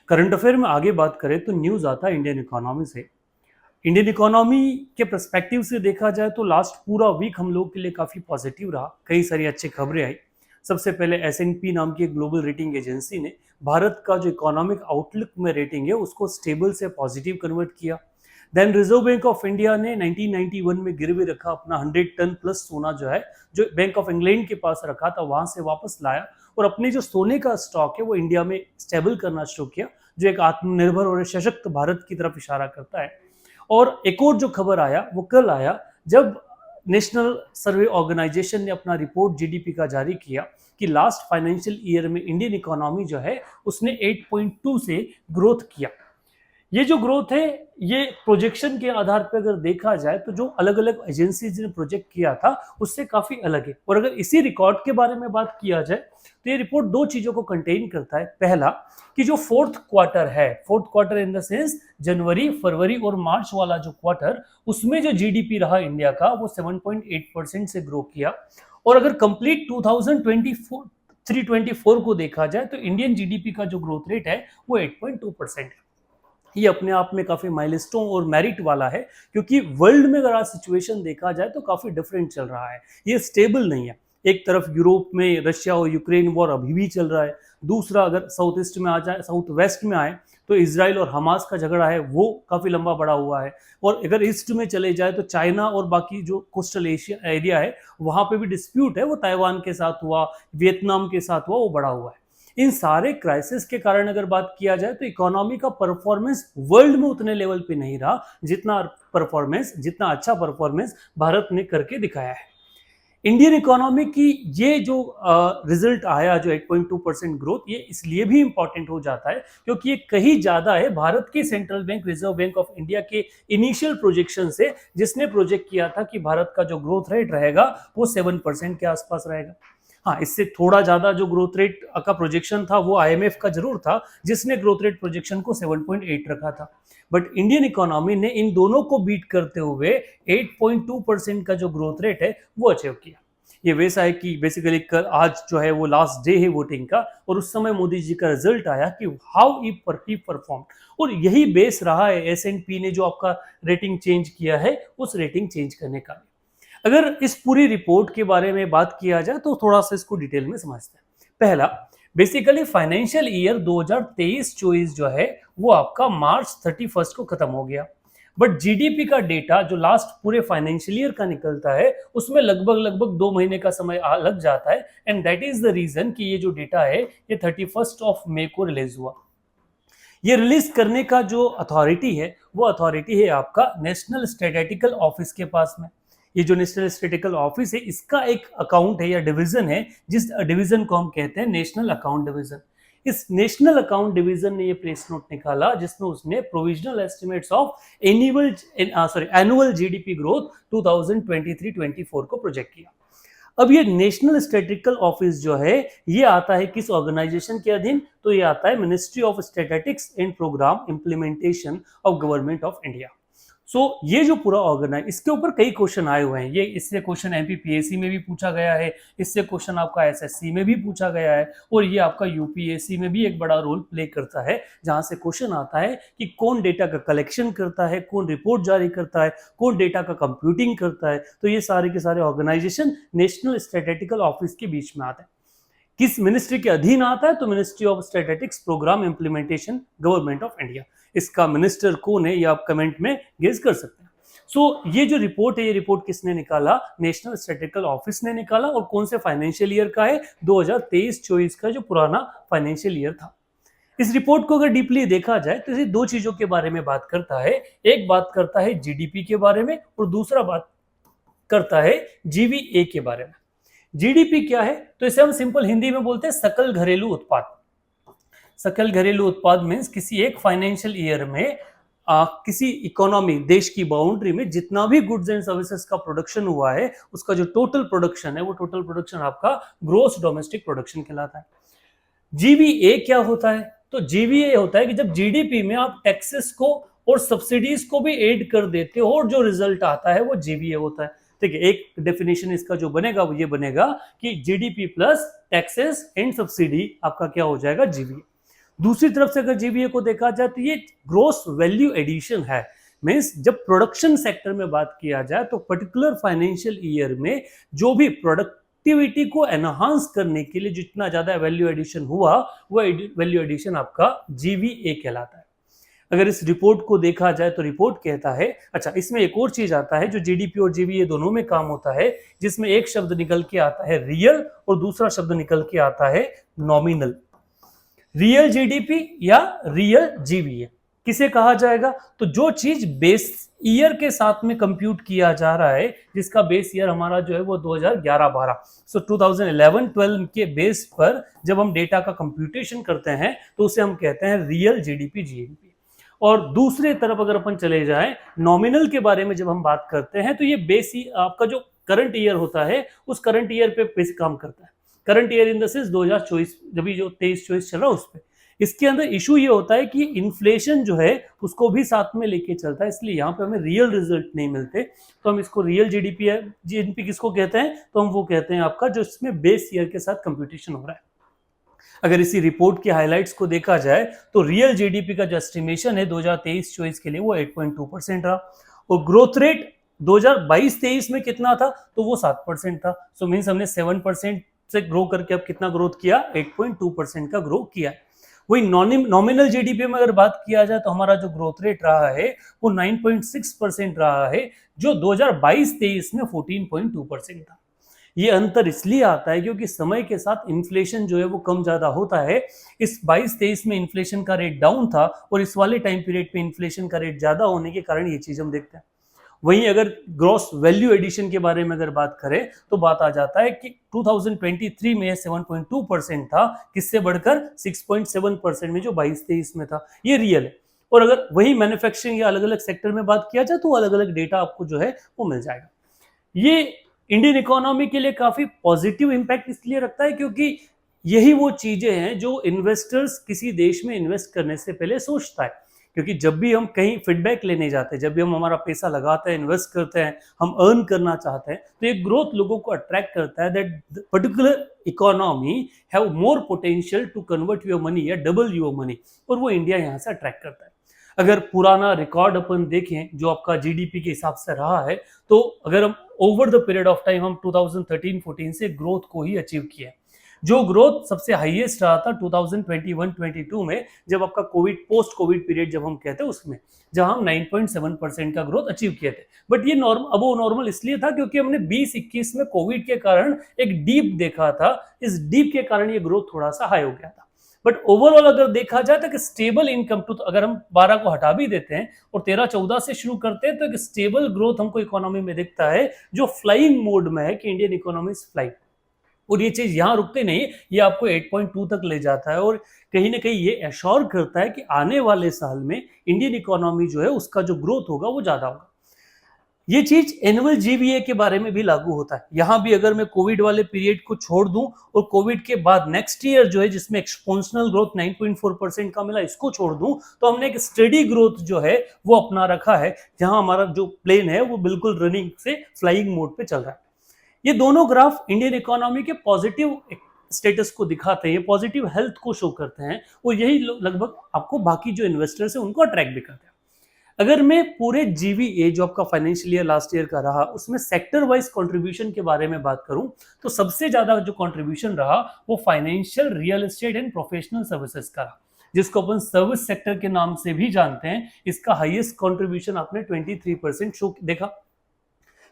Current affair में आगे बात करें तो न्यूज आता है इंडियन इकोनॉमी से। इंडियन इकोनॉमी के पर्सपेक्टिव से देखा जाए तो लास्ट पूरा वीक हम लोग के लिए काफी पॉजिटिव रहा। कई सारी अच्छी खबरें आई। सबसे पहले एस&पी नाम की एक ग्लोबल रेटिंग एजेंसी ने भारत का जो इकोनॉमिक आउटलुक में रेटिंग है उसको स्टेबल से पॉजिटिव कन्वर्ट किया। Then reserve bank of India ने 1991 में गिरवी रखा अपना 100 टन प्लस सोना जो बैंक ऑफ इंग्लैंड के पास रखा था वहां से वापस लाया और अपने जो सोने का स्टॉक है वो इंडिया में स्टेबल करना शुरू किया, जो एक आत्मनिर्भर और सशक्त भारत की तरफ इशारा करता है। और एक और जो खबर आया वो कल आया जब नेशनल सर्वे ऑर्गेनाइजेशन ने अपना रिपोर्ट जीडीपी का जारी किया कि लास्ट फाइनेंशियल ईयर में इंडियन इकोनॉमी जो है उसने 8.2 से ग्रोथ किया। ये जो ग्रोथ है ये प्रोजेक्शन के आधार पर अगर देखा जाए तो जो अलग अलग एजेंसीज ने प्रोजेक्ट किया था उससे काफी अलग है। और अगर इसी रिकॉर्ड के बारे में बात किया जाए तो ये रिपोर्ट दो चीजों को कंटेन करता है। पहला कि जो fourth quarter in the sense जनवरी, फरवरी और मार्च वाला जो क्वार्टर, उसमें जो जीडीपी रहा इंडिया का वो 7.8% से ग्रो किया। और अगर कंप्लीट 2024 को देखा जाए तो इंडियन जीडीपी का जो ग्रोथ रेट है वो 8.2% है। ये अपने आप में काफी माइलस्टोन और मेरिट वाला है, क्योंकि वर्ल्ड में अगर आज सिचुएशन देखा जाए तो काफी डिफरेंट चल रहा है, ये स्टेबल नहीं है। एक तरफ यूरोप में रशिया और यूक्रेन वॉर अभी भी चल रहा है, दूसरा अगर साउथ ईस्ट में आ जाए, साउथ वेस्ट में आए तो इजराइल और हमास का झगड़ा है वो काफी लंबा बड़ा हुआ है। और अगर ईस्ट में चले जाए तो चाइना और बाकी जो कोस्टल एशिया एरिया है वहां पे भी डिस्प्यूट है, वो ताइवान के साथ हुआ, वियतनाम के साथ हुआ, वो बड़ा हुआ है। इन सारे क्राइसिस के कारण अगर बात किया जाए तो इकोनॉमी का परफॉर्मेंस वर्ल्ड में उतने लेवल पे नहीं रहा जितना अच्छा परफॉर्मेंस भारत ने करके दिखाया है। इंडियन इकोनॉमी की ये जो रिजल्ट आया जो 8.2% ग्रोथ, ये इसलिए भी इंपॉर्टेंट हो जाता है क्योंकि ये कहीं ज्यादा है भारत के central bank reserve bank of India के इनिशियल प्रोजेक्शन से, जिसने प्रोजेक्ट किया था कि भारत का जो ग्रोथ रेट रहेगा वो 7% के आसपास रहेगा। हाँ, इससे थोड़ा ज्यादा जो ग्रोथ रेट का प्रोजेक्शन था वो आईएमएफ का जरूर था, जिसने ग्रोथ रेट प्रोजेक्शन को 7.8 रखा था। बट इंडियन इकोनॉमी ने इन दोनों को बीट करते हुए 8.2% का जो ग्रोथ रेट है वो अचीव किया। ये वैसा है कि बेसिकली आज जो है वो लास्ट डे है वोटिंग का, और उस समय मोदी जी का रिजल्ट आया कि हाउ ही परफॉर्म, और यही बेस रहा है एस&पी ने जो आपका रेटिंग चेंज किया है उस रेटिंग चेंज करने का। अगर इस पूरी रिपोर्ट के बारे में बात किया जाए तो थोड़ा सा इसको डिटेल में समझते हैं। पहला, बेसिकली फाइनेंशियल ईयर 2023-24 जो है वो आपका मार्च 31 को खत्म हो गया। बट जीडीपी का डेटा जो लास्ट पूरे फाइनेंशियल ईयर का निकलता है उसमें लगभग 2 महीने का समय लग जाता है, and that is the reason कि ये जो डेटा है ये 31 मई को रिलीज हुआ। ये रिलीज करने का जो अथॉरिटी है वो अथॉरिटी है आपका नेशनल स्टैटिस्टिकल ऑफिस के पास में। ये जो नेशनल स्टैटिस्टिकल ऑफिस है इसका एक अकाउंट है या डिवीजन है, जिस डिवीजन को हम कहते हैं नेशनल अकाउंट डिवीजन। इस नेशनल अकाउंट डिवीजन ने ये प्रेस नोट निकाला जिसमें उसने provisional estimates of annual GDP growth 2023-24 को प्रोजेक्ट किया। अब ये नेशनल स्टैटिस्टिकल ऑफिस जो है ये आता है किस ऑर्गेनाइजेशन के अधीन? तो ये आता है ministry of statistics and programme implementation of government of India. So ये जो पूरा ऑर्गेनाइज, इसके ऊपर कई क्वेश्चन आए हुए हैं। ये इससे क्वेश्चन एमपीपीएससी में भी पूछा गया है, इससे क्वेश्चन आपका एसएससी में भी पूछा गया है, और ये आपका यूपीएससी में भी एक बड़ा रोल प्ले करता है, जहां से क्वेश्चन आता है कि कौन डेटा का कलेक्शन करता है, कौन रिपोर्ट जारी करता है, कौन डेटा का कंप्यूटिंग करता है। तो ये सारे के सारे ऑर्गेनाइजेशन नेशनल स्टैटिस्टिकल ऑफिस के बीच में आते हैं। किस मिनिस्ट्री के अधीन आता है? तो ministry of statistics programme implementation government of India. इसका मिनिस्टर कौन है ये आप कमेंट में गेस कर सकते हैं। सो ये जो रिपोर्ट है ये रिपोर्ट किसने निकाला? नेशनल स्टैटिस्टिकल ऑफिस ने निकाला। और कौन से फाइनेंशियल ईयर का है? 2023-24 का जो पुराना फाइनेंशियल ईयर था। इस रिपोर्ट को अगर डीपली देखा जाए तो इसे दो चीजों के बारे में बात करता है। एक बात करता है जीडीपी के बारे में और दूसरा बात करता है जीवीए के बारे में। जीडीपी क्या है? तो इसे हम सिंपल हिंदी में बोलते हैं सकल घरेलू उत्पाद। सकल घरेलू उत्पाद मीन्स किसी एक फाइनेंशियल ईयर में किसी इकोनॉमी, देश की बाउंड्री में जितना भी गुड्स एंड सर्विसेज का प्रोडक्शन हुआ है उसका जो टोटल प्रोडक्शन है वो टोटल प्रोडक्शन आपका ग्रोस डोमेस्टिक प्रोडक्शन कहलाता है। जीवीए क्या होता है? तो जीवीए होता है कि जब जीडीपी में आप टैक्सेस को और सब्सिडीज को भी ऐड कर देते हो और जो रिजल्ट आता है वो जीवीए होता है। ठीक है, एक डेफिनेशन इसका जो बनेगा वो ये बनेगा कि GDP plus taxes and subsidy आपका क्या हो जाएगा, जीवीए। दूसरी तरफ से अगर जीवीए को देखा जाए तो ये ग्रोस वैल्यू एडिशन है। मीन्स जब प्रोडक्शन सेक्टर में बात किया जाए तो पर्टिकुलर फाइनेंशियल ईयर में जो भी प्रोडक्टिविटी को एनहांस करने के लिए जितना ज्यादा वैल्यू एडिशन हुआ वो वैल्यू एडिशन आपका जीवीए कहलाता है। अगर इस रिपोर्ट को देखा जाए तो रिपोर्ट कहता है, अच्छा इसमें एक और चीज आता है जो जीडीपी और जीवीए दोनों में काम होता है, जिसमें एक शब्द निकल के आता है रियल और दूसरा शब्द निकल के आता है नॉमिनल। रियल जीडीपी या रियल जीवीए किसे कहा जाएगा, तो जो चीज बेस ईयर के साथ में कंप्यूट किया जा रहा है, जिसका बेस ईयर हमारा जो है वो 2011-12, सो 2011-12 के बेस पर जब हम डेटा का कंप्यूटेशन करते हैं तो उसे हम कहते हैं रियल जीडीपी जीएनपी। और दूसरे तरफ अगर अपन चले जाएं नॉमिनल के बारे में जब हम बात करते हैं तो ये बेस आपका जो करंट ईयर होता है उस करंट ईयर पे बेस काम करता है। Current year in the sense 2024 जब जो 23-24 चल रहा है उस पर। इसके अंदर इशू ये होता है कि इन्फ्लेशन जो है उसको भी साथ में लेके चलता है, इसलिए यहाँ पे हमें रियल रिजल्ट नहीं मिलते, तो हम इसको रियल जीडीपी है जीएनपी किसको कहते हैं, तो हम वो कहते हैं आपका जो इसमें बेस ईयर के साथ कंप्यूटेशन हो रहा है। अगर इसी रिपोर्ट के हाइलाइट्स को देखा जाए तो रियल जीडीपी का जो एस्टिमेशन है 2023-24 के लिए वो 8.2% रहा और ग्रोथ रेट 2022-23 में कितना था, तो वो 7% था। सो मीन्स हमने 7% से ग्रो करके अब कितना ग्रोथ किया, 8.2% का ग्रो किया। वही नॉमिनल जीडीपी में अगर बात किया जाए तो हमारा जो ग्रोथ रेट रहा है वो 9.6% रहा है, जो 2022-23 में 14.2% था। ये अंतर इसलिए आता है क्योंकि समय के साथ इन्फ्लेशन जो है वो कम ज्यादा होता है। इस 22-23 में इन्फ्लेशन का रेट डाउन था और इस वाले टाइम पीरियड पे इन्फ्लेशन का रेट ज्यादा होने के कारण ये चीज हम देखते हैं। वहीं अगर ग्रॉस वैल्यू एडिशन के बारे में अगर बात करें तो बात आ जाता है कि 2023 में 7.2% था, किससे बढ़कर 6.7% में जो 22-23 में था। ये रियल है। और अगर वही मैन्युफैक्चरिंग या अलग अलग सेक्टर में बात किया जाए तो अलग अलग डेटा आपको जो है वो मिल जाएगा। ये इंडियन इकोनॉमी के लिए काफी पॉजिटिव इंपैक्ट इसलिए रखता है क्योंकि यही वो चीजें हैं जो इन्वेस्टर्स किसी देश में इन्वेस्ट करने से पहले सोचता है। क्योंकि जब भी हम कहीं फीडबैक लेने जाते हैं, जब भी हम हमारा पैसा लगाते हैं, इन्वेस्ट करते हैं, हम अर्न करना चाहते हैं, तो ये ग्रोथ लोगों को अट्रैक्ट करता है that particular economy have more potential to convert your money या डबल योर मनी, और वो इंडिया यहाँ से अट्रैक्ट करता है। अगर पुराना रिकॉर्ड अपन देखें जो आपका जीडीपी के हिसाब से रहा है, तो अगर हम over the period of time हम 2013-14 से ग्रोथ को ही अचीव किया। जो ग्रोथ सबसे हाईएस्ट रहा था 2021-22 में, जब आपका कोविड पोस्ट कोविड पीरियड जब हम कहते हैं उसमें, जहां हम 9.7% का ग्रोथ अचीव किए थे। बट ये अब वो नॉर्मल इसलिए था क्योंकि हमने 2021 में कोविड के कारण एक डीप देखा था, इस डीप के कारण ये ग्रोथ थोड़ा सा हाई हो गया था। बट ओवरऑल अगर देखा जाए तो स्टेबल इनकम टू, अगर हम 12 को हटा भी देते हैं और 13-14 से शुरू करते हैं तो एक स्टेबल ग्रोथ हमको इकोनॉमी में दिखता है जो फ्लाइंग मोड में है कि इंडियन इकोनॉमी इज फ्लाइंग। और ये चीज यहां रुकते नहीं, ये आपको 8.2 तक ले जाता है और कहीं ना कहीं ये एश्योर करता है कि आने वाले साल में इंडियन इकोनॉमी जो है उसका जो ग्रोथ होगा वो ज्यादा होगा। ये चीज एनुअल जीवीए के बारे में भी लागू होता है। यहां भी अगर मैं कोविड वाले पीरियड को छोड़ दूं और कोविड के बाद नेक्स्ट ईयर जो है जिसमें एक्सपोनेंशियल ग्रोथ 9.4% का मिला, इसको छोड़ दूं तो हमने एक स्टेडी ग्रोथ जो है वो अपना रखा है, जहां हमारा जो प्लेन है वो बिल्कुल रनिंग से फ्लाइंग मोड पे चल रहा है। ये दोनों ग्राफ इंडियन इकोनॉमी के पॉजिटिव स्टेटस को दिखाते हैं, पॉजिटिव हेल्थ को शो करते हैं और यही लगभग आपको बाकी जो इन्वेस्टर्स हैं उनको अट्रैक्ट भी करते हैं। अगर मैं पूरे जीवीए जो आपका फाइनेंशियल ईयर लास्ट ईयर का रहा उसमें सेक्टर वाइज कंट्रीब्यूशन के बारे में बात करूं तो सबसे ज्यादा जो कंट्रीब्यूशन रहा वो financial, real estate and professional services का रहा, जिसको अपन सर्विस सेक्टर के नाम से भी जानते हैं। इसका हाईएस्ट कंट्रीब्यूशन आपने 23% शो देखा।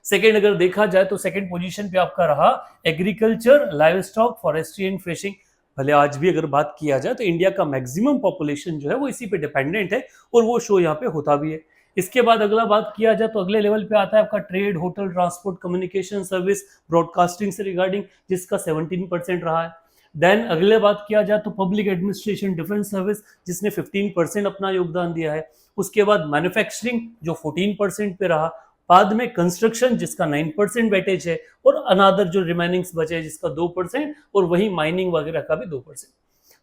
सेकेंड अगर देखा जाए तो सेकेंड पोजीशन पे आपका रहा agriculture, live stock, forestry and fishing. भले आज भी अगर बात किया जाए तो इंडिया का मैक्सिमम पॉपुलेशन जो है वो इसी पे डिपेंडेंट है और वो शो यहाँ पे होता भी है। इसके बाद अगला बात किया जाए तो अगले लेवल पे आता है आपका trade, hotel, transport, communication service, broadcasting से रिगार्डिंग, जिसका 17% रहा है। देन अगले बात किया जाए तो पब्लिक एडमिनिस्ट्रेशन, डिफेंस सर्विस, जिसने 15% अपना योगदान दिया है। उसके बाद मैन्युफैक्चरिंग जो 14% पे रहा। बाद में कंस्ट्रक्शन जिसका 9% वेटेज है और अनादर जो रिमेनिंग्स बचे जिसका 2%, और वही माइनिंग वगैरह का भी 2%।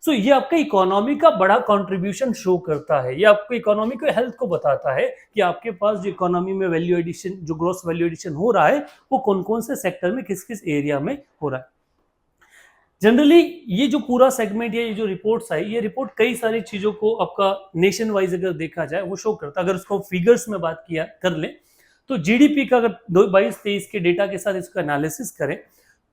सो ये आपका इकोनॉमी का बड़ा कंट्रीब्यूशन शो करता है, ये आपको इकोनॉमी को हेल्थ को बताता है कि आपके पास जो इकोनॉमी में वैल्यू एडिशन, जो ग्रोस वैल्यू एडिशन हो रहा है, वो कौन कौन से सेक्टर में किस किस एरिया में हो रहा है। जनरली ये जो पूरा सेगमेंट या ये जो रिपोर्ट्स आई, ये रिपोर्ट कई सारी चीजों को आपका नेशन वाइज अगर देखा जाए वो शो करता है। अगर उसको फिगर्स में बात किया कर ले तो जीडीपी का अगर 22-23 के डेटा के साथ इसका एनालिसिस करें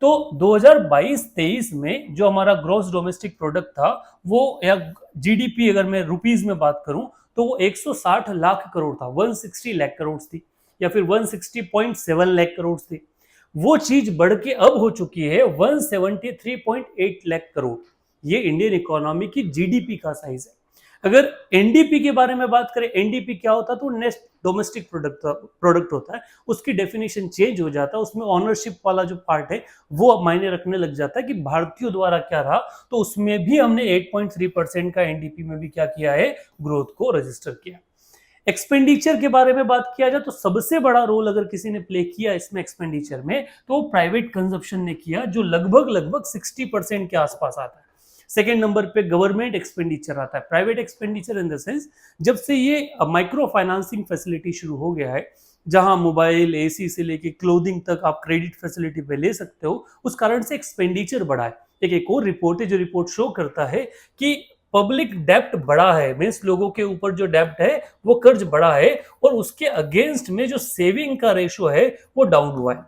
तो 2022-23 में जो हमारा ग्रॉस डोमेस्टिक प्रोडक्ट था वो, या जीडीपी अगर मैं रुपीज में बात करूं तो वो 160 लाख करोड़ था, 160 लाख करोड़ थी, या फिर 160.7 लाख करोड़ थी। वो चीज बढ़ के अब हो चुकी है 173.8 लाख करोड़। ये इंडियन इकोनॉमी की जीडीपी का साइज है। अगर एनडीपी के बारे में बात करें, एनडीपी क्या होता है, तो नेक्स्ट डोमेस्टिक प्रोडक्ट होता है, उसकी डेफिनेशन चेंज हो जाता है, उसमें ऑनरशिप वाला जो पार्ट है वो अब मायने रखने लग जाता है कि भारतीयों द्वारा क्या रहा, तो उसमें भी हमने 8.3% का एनडीपी में भी क्या किया है, ग्रोथ को रजिस्टर किया। एक्सपेंडिचर के बारे में बात किया जाए तो सबसे बड़ा रोल अगर किसी ने प्ले किया इसमें एक्सपेंडिचर में, तो प्राइवेट कंजप्शन ने किया, जो लगभग 60% के आसपास आता है। सेकेंड नंबर पे गवर्नमेंट एक्सपेंडिचर आता है। Private expenditure in the sense, जब से ये माइक्रो फाइनेंसिंग फैसिलिटी शुरू हो गया है, जहां मोबाइल, एसी से लेके क्लोथिंग तक आप क्रेडिट फैसिलिटी पे ले सकते हो, उस कारण से एक्सपेंडिचर बढ़ा है। एक और रिपोर्ट है जो रिपोर्ट शो करता है कि पब्लिक डेप्ट बढ़ा है, मीन्स लोगों के ऊपर जो डेप्ट है वो कर्ज बढ़ा है, और उसके अगेंस्ट में जो सेविंग का रेशो है वो डाउन हुआ है।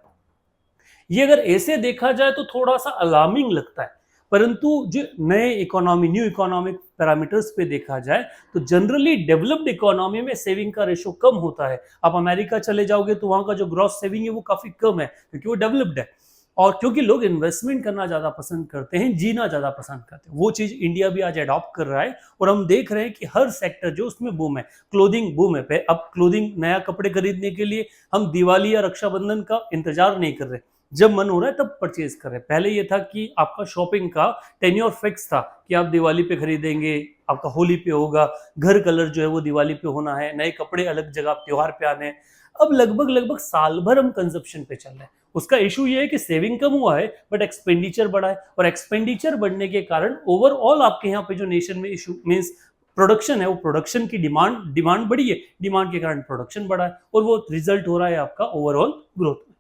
ये अगर ऐसे देखा जाए तो थोड़ा सा अलार्मिंग लगता है, परंतु जो नए इकोनॉमी, न्यू इकोनॉमिक पैरामीटर्स पे देखा जाए तो जनरली डेवलप्ड इकोनॉमी में सेविंग का रेशो कम होता है। आप अमेरिका चले जाओगे तो वहां का जो ग्रॉस सेविंग है वो काफी कम है, क्योंकि वो डेवलप्ड है, और क्योंकि लोग इन्वेस्टमेंट करना ज्यादा पसंद करते हैं, जीना ज्यादा पसंद करते हैं। वो चीज इंडिया भी आज अडॉप्ट कर रहा है, और हम देख रहे हैं कि हर सेक्टर जो उसमें बूम है। क्लोथिंग बूम है पे, अब क्लोथिंग, नया कपड़े खरीदने के लिए हम दिवाली या रक्षाबंधन का इंतजार नहीं कर रहे, जब मन हो रहा है तब परचेज कर रहे हैं। पहले ये था कि आपका शॉपिंग का टेन्योर फिक्स था कि आप दिवाली पे खरीदेंगे, आपका होली पे होगा, घर कलर जो है वो दिवाली पे होना है, नए कपड़े अलग जगह त्योहार पे आने हैं। अब लगभग साल भर हम कंजप्शन पे चल रहे हैं। उसका इशू ये है कि सेविंग कम हुआ है बट एक्सपेंडिचर बढ़ा है, और एक्सपेंडिचर बढ़ने के कारण ओवरऑल आपके यहाँ पे जो नेशन में इशू मीन्स प्रोडक्शन है, वो प्रोडक्शन की डिमांड बढ़ी है, डिमांड के कारण प्रोडक्शन बढ़ा है, और वो रिजल्ट हो रहा है आपका ओवरऑल ग्रोथ में।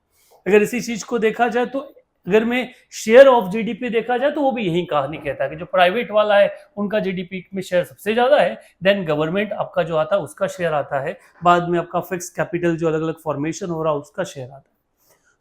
अगर इसी चीज को देखा जाए तो अगर मैं शेयर ऑफ जीडीपी देखा जाए तो वो भी यही कहानी कहता है कि जो प्राइवेट वाला है उनका जीडीपी में शेयर सबसे ज्यादा है, देन गवर्नमेंट आपका जो आता है उसका शेयर आता है, बाद में आपका फिक्स कैपिटल जो अलग अलग फॉर्मेशन हो रहा है उसका शेयर आता है।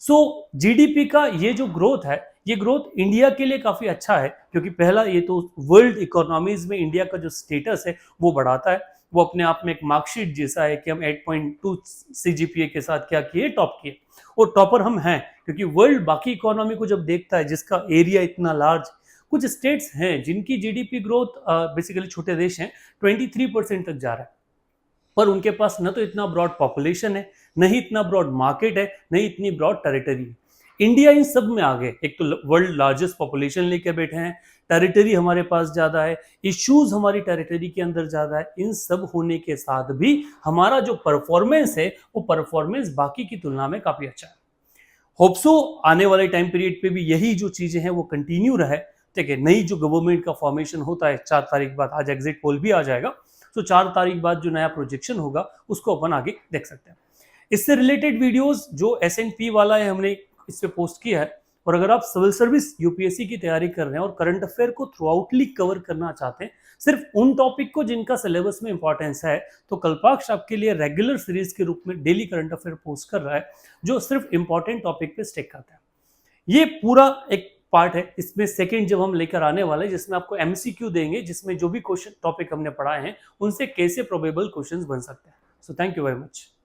सो जीडीपी का ये जो ग्रोथ है, ये ग्रोथ इंडिया के लिए काफी अच्छा है, क्योंकि पहला ये तो वर्ल्ड इकोनॉमीज में इंडिया का जो स्टेटस है वो बढ़ाता है। वो अपने आप में एक मार्कशीट जैसा है कि हम 8.2 सीजीपीए के साथ क्या किए, टॉप किए, और टॉपर हम हैं, क्योंकि वर्ल्ड बाकी इकोनॉमी को जब देखता है जिसका एरिया इतना लार्ज, कुछ स्टेट्स हैं जिनकी जीडीपी ग्रोथ, बेसिकली छोटे देश हैं, 23% तक जा रहा है, पर उनके पास न तो इतना ब्रॉड पॉपुलेशन है, नहीं इतना ब्रॉड मार्केट है, नहीं इतनी ब्रॉड टेरिटरी है। इंडिया इन सब में आगे, एक तो वर्ल्ड लार्जेस्ट पॉपुलेशन लेके बैठे हैं, टेरिटरी हमारे पास ज्यादा है, इश्यूज हमारी टेरिटरी के अंदर ज्यादा है, इन सब होने के साथ भी हमारा जो परफॉर्मेंस है वो परफॉर्मेंस बाकी की तुलना में काफी अच्छा है। होप्सो आने वाले टाइम पीरियड पे भी यही जो चीजें हैं वो कंटिन्यू रहे। ठीक है, नई जो गवर्नमेंट का फॉर्मेशन होता है 4 तारीख बाद, आज एग्जिट पोल भी आ जाएगा, तो 4 तारीख बाद जो नया प्रोजेक्शन होगा उसको अपन आगे देख सकते हैं। इससे रिलेटेड वीडियोस जो एसएनपी वाला है हमने इस पे पोस्ट किया है, और अगर आप सिविल सर्विस यूपीएससी की तैयारी कर रहे हैं और करंट अफेयर को थ्रू आउटली कवर करना चाहते हैं, सिर्फ उन टॉपिक को जिनका सिलेबस में इंपॉर्टेंस है, तो कल्पाक्ष आपके लिए रेगुलर सीरीज के रूप में डेली करंट अफेयर पोस्ट कर रहा है, जो सिर्फ इंपॉर्टेंट टॉपिक पे स्टिक करता है। ये पूरा एक पार्ट है, इसमें सेकंड जब हम लेकर आने वाले हैं जिसमें आपको एमसीक्यू देंगे, जिसमें जो भी क्वेश्चन टॉपिक हमने पढ़ाए हैं उनसे कैसे प्रोबेबल क्वेश्चंस बन सकते हैं। So thank you very much.